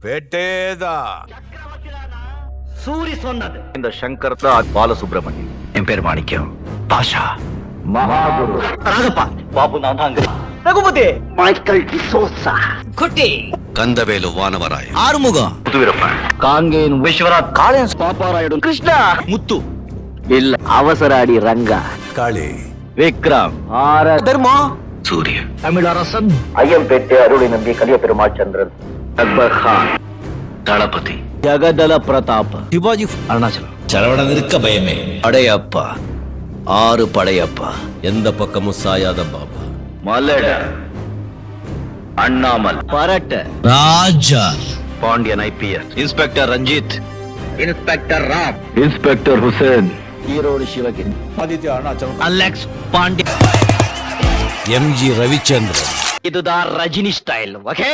பேட்டேதான். சூரி சொன்னது. இந்த சங்கர் தான் பாலசுப்ரமணியம். என் பேர் மாணிக்கம். பாஷா மகாகுரு ராகப்பா பாபு நாதாங்க ரகுபதி மைக்கேல் டிசோசா குட்டி கந்தவேலு வானவராய் ஆறுமுகம் புதுவிரப்பன் காங்கேயன் விஸ்வநாத் காளியன் பாப்பாராயுடு கிருஷ்ணா முத்து இல்ல அவசராடி ரங்கா காளி விக்ரம் ஆர தர்மா சூரிய தமிழரசன் ஐயம்பேட்டை அருளை நம்பி கலிய பெருமாள் சந்திரன் அக்பர் கான் தளபதி ஜகதல பிரதாப் சிவாஜி அருணாச்சலம் சரவணன் இருக்க பயமே. படையப்பா ஆறு படையப்பா எந்த பக்கமும் சாயாத பாபா. மலட Annamalai Parattai Raja Pandian IPS inspector Ranjith inspector Ram inspector Hussain Erode Sivagiri Aditya Arunachalam Alex Pandian MG Ravichandran. இதுதான் ரஜினி ஸ்டைல் ஓகே